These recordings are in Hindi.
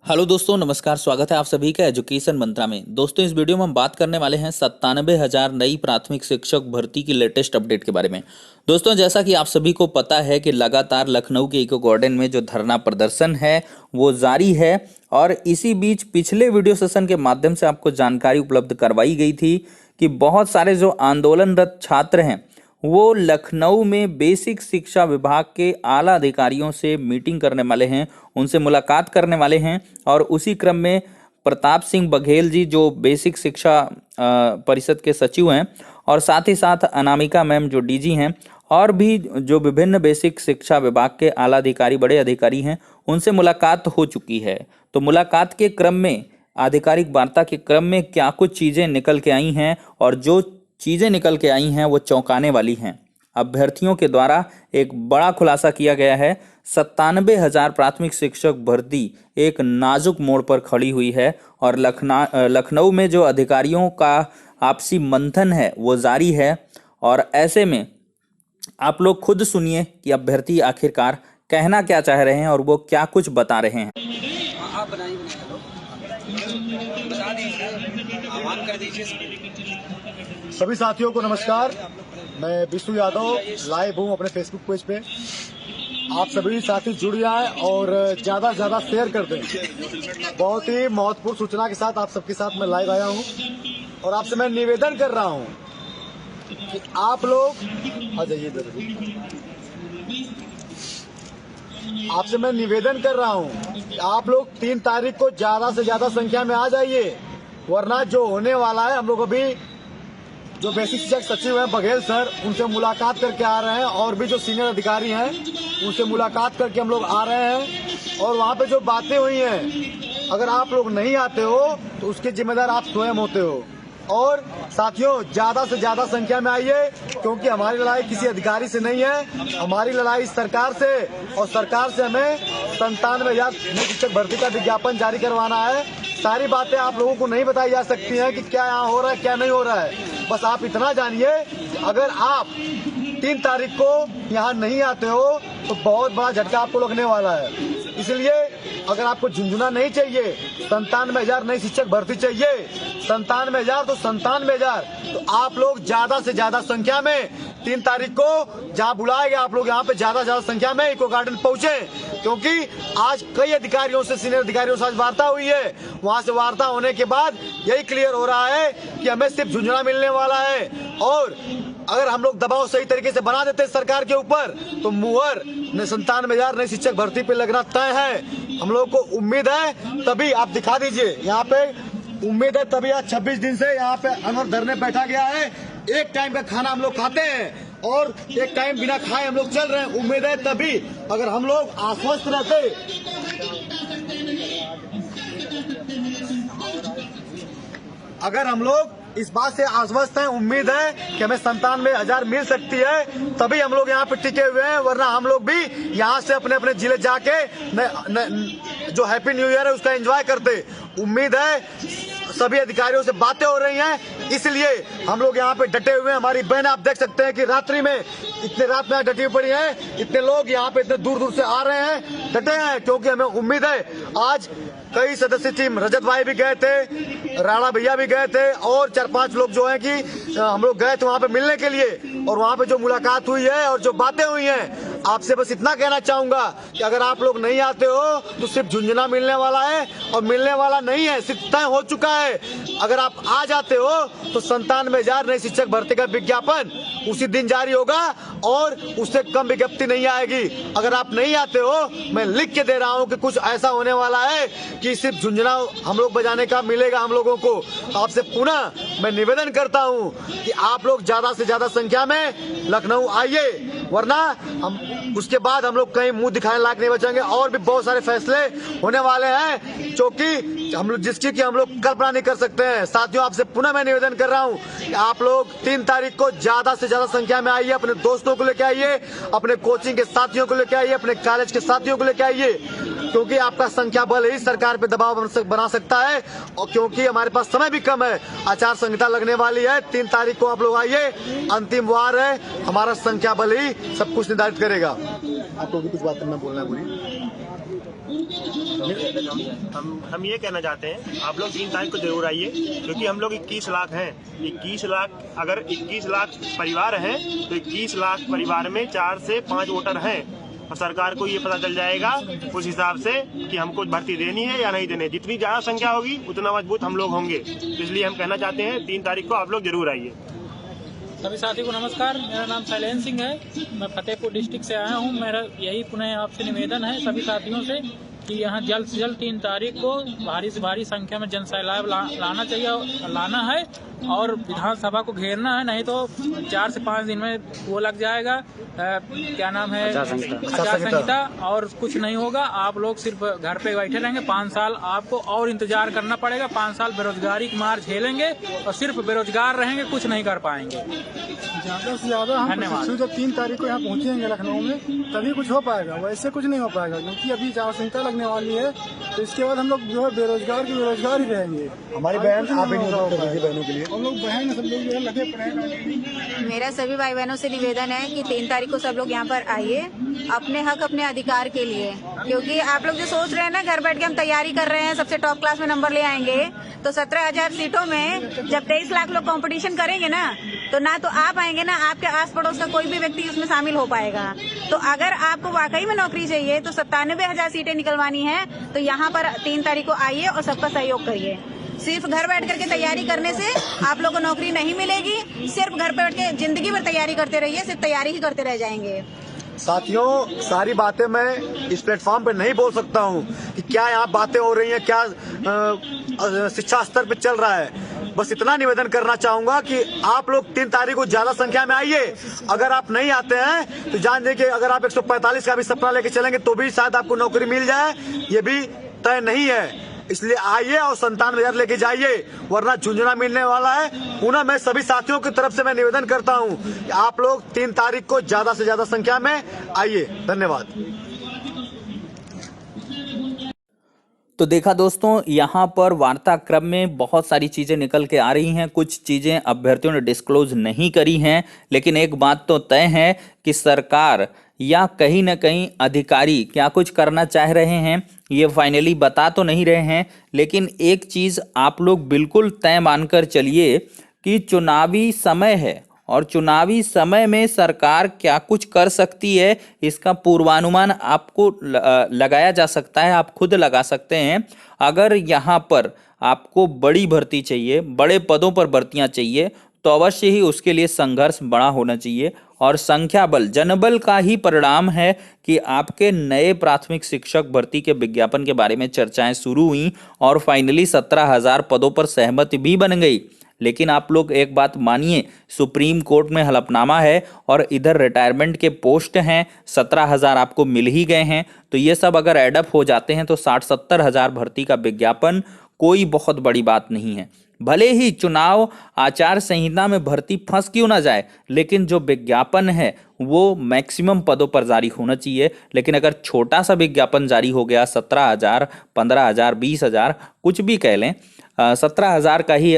हेलो दोस्तों, नमस्कार। स्वागत है आप सभी का एजुकेशन मंत्रा में। दोस्तों, इस वीडियो में हम बात करने वाले हैं 97,000 नई प्राथमिक शिक्षक भर्ती की लेटेस्ट अपडेट के बारे में। दोस्तों, जैसा कि आप सभी को पता है कि लगातार लखनऊ के इको गार्डन में जो धरना प्रदर्शन है वो जारी है और इसी बीच पिछले वीडियो सेशन के माध्यम से आपको जानकारी उपलब्ध करवाई गई थी कि बहुत सारे जो आंदोलनरत छात्र हैं वो लखनऊ में बेसिक शिक्षा विभाग के आला अधिकारियों से मीटिंग करने वाले हैं, उनसे मुलाकात करने वाले हैं। और उसी क्रम में प्रताप सिंह बघेल जी जो बेसिक शिक्षा परिषद के सचिव हैं और साथ ही साथ अनामिका मैम जो डीजी हैं और भी जो विभिन्न बेसिक शिक्षा विभाग के आला अधिकारी, बड़े अधिकारी हैं, उनसे मुलाकात हो चुकी है। तो मुलाकात के क्रम में, आधिकारिक वार्ता के क्रम में क्या कुछ चीज़ें निकल के आई हैं और जो चीज़ें निकल के आई हैं वो चौंकाने वाली हैं। अभ्यर्थियों के द्वारा एक बड़ा खुलासा किया गया है। 97,000 प्राथमिक शिक्षक भर्ती एक नाजुक मोड़ पर खड़ी हुई है और लखनऊ में जो अधिकारियों का आपसी मंथन है वो जारी है। और ऐसे में आप लोग खुद सुनिए कि अभ्यर्थी आखिरकार कहना क्या चाह रहे हैं और वो क्या कुछ बता रहे हैं। सभी साथियों को नमस्कार। मैं विष्णु यादव लाइव हूँ अपने फेसबुक पेज पे। आप सभी साथी जुड़ जाएं और ज्यादा से ज्यादा शेयर कर दें। बहुत ही महत्वपूर्ण सूचना के साथ आप सबके साथ मैं लाइव आया हूँ और आपसे मैं निवेदन कर रहा हूँ कि आप लोग आ जाइए इधर। आपसे मैं निवेदन कर रहा हूँ कि आप लोग 3 तारीख को ज्यादा से ज्यादा संख्या में आ जाइए, वरना जो होने वाला है, हम लोग अभी जो बेसिक शिक्षक सचिव हैं बघेल सर, उनसे मुलाकात करके आ रहे हैं और भी जो सीनियर अधिकारी हैं उनसे मुलाकात करके हम लोग आ रहे हैं। और वहाँ पे जो बातें हुई हैं, अगर आप लोग नहीं आते हो तो उसके जिम्मेदार आप स्वयं होते हो। और साथियों, ज्यादा से ज्यादा संख्या में आइए, क्योंकि हमारी लड़ाई किसी अधिकारी से नहीं है, हमारी लड़ाई सरकार से। और सरकार से हमें 97,000 शिक्षक भर्ती का विज्ञापन जारी करवाना है। सारी बातें आप लोगों को नहीं बताई जा सकती हैं कि क्या यहाँ हो रहा है, क्या नहीं हो रहा है। बस आप इतना जानिए, अगर आप 3 तारीख को यहाँ नहीं आते हो तो बहुत बड़ा झटका आपको लगने वाला है। इसलिए अगर आपको झुंझुना नहीं चाहिए, 97,000 नई शिक्षक भर्ती चाहिए, 97,000 तो 97,000, तो आप लोग ज्यादा से ज्यादा संख्या में 3 तारीख को जहाँ बुलाए गए, आप लोग यहाँ पे ज्यादा से ज्यादा संख्या में इको गार्डन पहुंचे। क्योंकि आज कई अधिकारियों से, सीनियर अधिकारियों से आज वार्ता हुई है। वहां से वार्ता होने के बाद यही क्लियर हो रहा है कि हमें सिर्फ झुंझुना मिलने वाला है। और अगर हम लोग दबाव सही तरीके से बना देते सरकार के ऊपर तो मुहर 97,000 नई शिक्षक भर्ती पे लगना तय है। हम लोग को उम्मीद है, तभी आप दिखा दीजिए यहाँ पे, उम्मीद है तभी। आज 26 दिन से यहाँ पे अनवर धरने बैठा गया है। एक टाइम का खाना हम लोग खाते हैं और एक टाइम बिना खाए हम लोग चल रहे हैं। उम्मीद है तभी। अगर हम लोग आश्वस्त रहते, अगर हम लोग इस बात से आश्वस्त हैं, उम्मीद है कि हमें 97,000 मिल सकती है, तभी हम लोग यहाँ पे टिके हुए हैं। वरना हम लोग भी यहाँ से अपने अपने जिले जाके जो हैप्पी न्यू ईयर है उसका एंजॉय करते। उम्मीद है सभी अधिकारियों से बातें हो रही हैं, इसलिए हम लोग यहाँ पे डटे हुए हैं। हमारी बहन आप देख सकते हैं कि रात्रि में, इतने रात में डटी पड़ी हैं, इतने लोग यहाँ पे इतने दूर दूर से आ रहे हैं, डटे हैं, क्योंकि हमें उम्मीद है। आज कई सदस्य टीम, रजत भाई भी गए थे, राणा भैया भी गए थे और 4-5 लोग जो हैं कि हम लोग गए थे वहाँ पे मिलने के लिए। और वहाँ पे जो मुलाकात हुई है और जो बातें हुई हैं, आपसे बस इतना कहना चाहूंगा कि अगर आप लोग नहीं आते हो तो सिर्फ झुंझुना मिलने वाला है और मिलने वाला नहीं है, सिर्फ तय हो चुका है। अगर आप आ जाते हो तो 97,000 नई शिक्षक भर्ती का विज्ञापन उसी दिन जारी होगा और उससे कम विज्ञप्ति नहीं आएगी। अगर आप नहीं आते हो, मैं लिख के दे रहा हूं कि कुछ ऐसा होने वाला है कि सिर्फ झुंझुना हम लोग बजाने का मिलेगा हम लोगों को। आपसे पुनः मैं निवेदन करता हूं कि आप लोग ज्यादा से ज्यादा संख्या में लखनऊ आइए, वरना हम उसके बाद हम लोग कहीं मुंह दिखाने लायक नहीं बचेंगे। और भी बहुत सारे फैसले होने वाले हैं जो कि हम लोग, जिसकी कि हम लोग कल्पना नहीं कर सकते हैं। साथियों, आपसे पुनः मैं निवेदन कर रहा हूं कि आप लोग 3 तारीख को ज्यादा से ज्यादा संख्या में आइए। अपने दोस्तों को लेकर आइए, अपने कोचिंग के साथियों को लेकर आइए, अपने कॉलेज के साथियों को लेकर आइए, क्योंकि आपका संख्या बल ही सरकार पे दबाव बना सकता है। और क्योंकि हमारे पास समय भी कम है, आचार संहिता लगने वाली है। 3 तारीख को आप लोग आइए, अंतिम वार है, हमारा संख्या बल ही सब कुछ निर्धारित करेगा। आपको भी कुछ बात करना बोलना है, बोलिए। हम ये कहना चाहते हैं, आप लोग 3 तारीख को जरूर आइए, क्योंकि हम लोग 21 लाख हैं। 21 लाख, अगर 21 लाख परिवार हैं तो 21 लाख परिवार में 4 से 5 वोटर हैं, और सरकार को ये पता चल जाएगा उस हिसाब से कि हमको भर्ती देनी है या नहीं देनी है। जितनी ज़्यादा संख्या होगी उतना मजबूत हम लोग होंगे। इसलिए हम कहना चाहते हैं 3 तारीख को आप लोग जरूर आइए। सभी साथी को नमस्कार, मेरा नाम शैलेंद्र सिंह है। मैं फतेहपुर डिस्ट्रिक्ट से आया हूँ। मेरा यही पुनः आपसे निवेदन है सभी साथियों से कि यहाँ जल्द से जल्द 3 तारीख को भारी से भारी संख्या में जनसैलाब लाना चाहिए, लाना है और विधानसभा को घेरना है, नहीं तो 4 से 5 दिन में वो लग जाएगा, क्या नाम है, आचार संहिता, और कुछ नहीं होगा। आप लोग सिर्फ घर पे बैठे रहेंगे। 5 साल आपको और इंतजार करना पड़ेगा। 5 साल बेरोजगारी की मार झेलेंगे और सिर्फ बेरोजगार रहेंगे, कुछ नहीं कर पाएंगे। ज्यादा से ज्यादा हम प्रशिक्षु जब 3 तारीख को यहाँ पहुँचेंगे लखनऊ में, तभी कुछ हो पाएगा, वैसे कुछ नहीं हो पाएगा, क्योंकि अभी आचार संहिता लगने वाली है। तो इसके बाद हम लोग जो है बेरोजगार के बेरोजगार ही रहेंगे। हमारी बहन, आप बहनों के लिए हम लोग बहन सब लोग जो है लगे पड़े हैं। मेरा सभी भाई बहनों से निवेदन है कि 3 तारीख को सब लोग यहाँ पर आइए अपने हक अपने अधिकार के लिए, क्योंकि आप लोग जो सोच रहे हैं ना, घर बैठ के हम तैयारी कर रहे हैं, सबसे टॉप क्लास में नंबर ले आएंगे, तो 17,000 सीटों में जब 23 लाख लोग कंपटीशन करेंगे ना, तो ना तो आप आएंगे ना आपके आस पड़ोस का कोई भी व्यक्ति उसमें शामिल हो पाएगा। तो अगर आपको वाकई में नौकरी चाहिए तो 97,000 सीटें निकलवानी है, तो यहाँ पर 3 तारीख को आइए और सबका सहयोग करिए। सिर्फ घर बैठ करके तैयारी करने से आप लोगों को नौकरी नहीं मिलेगी। सिर्फ घर बैठ के जिंदगी भर तैयारी करते रहिए, सिर्फ तैयारी ही करते रह जाएंगे। साथियों, सारी बातें मैं इस प्लेटफॉर्म पे नहीं बोल सकता हूँ कि क्या यहाँ बातें हो रही हैं, क्या शिक्षा स्तर पे चल रहा है। बस इतना निवेदन करना चाहूंगा कि आप लोग 3 तारीख को ज्यादा संख्या में आइए। अगर आप नहीं आते हैं तो जान लीजिए कि अगर आप 145 का भी सपना लेके चलेंगे तो भी शायद आपको नौकरी मिल जाए, ये भी तय नहीं है। इसलिए आइए और 97,000 लेके जाइए, वरना झुंझुना मिलने वाला है। पुनः मैं सभी साथियों की तरफ से मैं निवेदन करता हूं कि आप लोग 3 तारीख को ज्यादा से ज्यादा संख्या में आइए। धन्यवाद। तो देखा दोस्तों, यहाँ पर वार्ताक्रम में बहुत सारी चीज़ें निकल के आ रही हैं। कुछ चीज़ें अभ्यर्थियों ने डिस्क्लोज नहीं करी हैं, लेकिन एक बात तो तय है कि सरकार या कहीं ना कहीं अधिकारी क्या कुछ करना चाह रहे हैं ये फाइनली बता तो नहीं रहे हैं। लेकिन एक चीज़ आप लोग बिल्कुल तय मानकर चलिए कि चुनावी समय है और चुनावी समय में सरकार क्या कुछ कर सकती है, इसका पूर्वानुमान आपको लगाया जा सकता है, आप खुद लगा सकते हैं। अगर यहाँ पर आपको बड़ी भर्ती चाहिए, बड़े पदों पर भर्तियाँ चाहिए, तो अवश्य ही उसके लिए संघर्ष बड़ा होना चाहिए। और संख्या बल, जनबल का ही परिणाम है कि आपके नए प्राथमिक शिक्षक भर्ती के विज्ञापन के बारे में चर्चाएं शुरू हुई और फाइनली 17,000 पदों पर सहमति भी बन गई। लेकिन आप लोग एक बात मानिए, सुप्रीम कोर्ट में हलफनामा है और इधर रिटायरमेंट के पोस्ट हैं, 17,000 आपको मिल ही गए हैं। तो ये सब अगर एडअप हो जाते हैं तो 60-70 हज़ार भर्ती का विज्ञापन कोई बहुत बड़ी बात नहीं है। भले ही चुनाव आचार संहिता में भर्ती फंस क्यों ना जाए, लेकिन जो विज्ञापन है वो मैक्सिमम पदों पर जारी होना चाहिए। लेकिन अगर छोटा सा विज्ञापन जारी हो गया, 17,000, 15,000, 20,000, कुछ भी कह लें, 17,000 का ही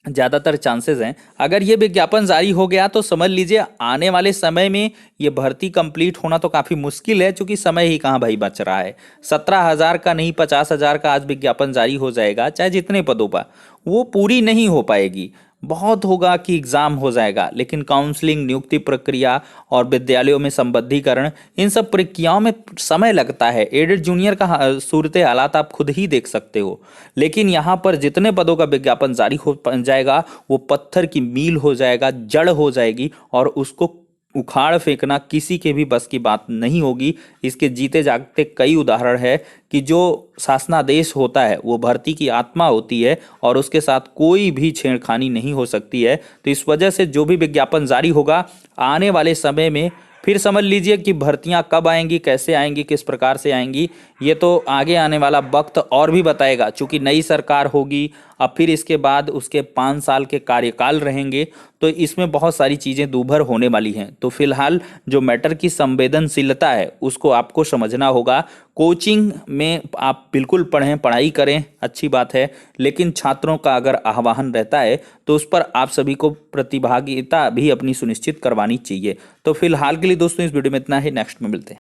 ज़्यादातर चांसेस हैं। अगर ये विज्ञापन जारी हो गया तो समझ लीजिए आने वाले समय में ये भर्ती कंप्लीट होना तो काफ़ी मुश्किल है, क्योंकि समय ही कहाँ भाई बच रहा है। 17,000 का नहीं, 50,000 का आज विज्ञापन जारी हो जाएगा, चाहे जितने पदों पर, वो पूरी नहीं हो पाएगी। बहुत होगा कि एग्ज़ाम हो जाएगा, लेकिन काउंसलिंग, नियुक्ति प्रक्रिया और विद्यालयों में संबद्धीकरण, इन सब प्रक्रियाओं में समय लगता है। एडेड जूनियर का सूरत हालात आप खुद ही देख सकते हो। लेकिन यहाँ पर जितने पदों का विज्ञापन जारी हो जाएगा वो पत्थर की मील हो जाएगा, जड़ हो जाएगी, और उसको उखाड़ फेंकना किसी के भी बस की बात नहीं होगी। इसके जीते जागते कई उदाहरण है कि जो शासनादेश होता है वो भर्ती की आत्मा होती है और उसके साथ कोई भी छेड़खानी नहीं हो सकती है। तो इस वजह से जो भी विज्ञापन जारी होगा आने वाले समय में, फिर समझ लीजिए कि भर्तियां कब आएंगी, कैसे आएंगी, किस प्रकार से आएंगी, ये तो आगे आने वाला वक्त और भी बताएगा। चूंकि नई सरकार होगी, अब फिर इसके बाद उसके 5 साल के कार्यकाल रहेंगे, तो इसमें बहुत सारी चीज़ें दूभर होने वाली हैं। तो फिलहाल जो मैटर की संवेदनशीलता है उसको आपको समझना होगा। कोचिंग में आप बिल्कुल पढ़ें, पढ़ाई करें, अच्छी बात है, लेकिन छात्रों का अगर आह्वान रहता है तो उस पर आप सभी को प्रतिभागिता भी अपनी सुनिश्चित करवानी चाहिए। तो फिलहाल के लिए दोस्तों इस वीडियो में इतना ही, नेक्स्ट में मिलते हैं।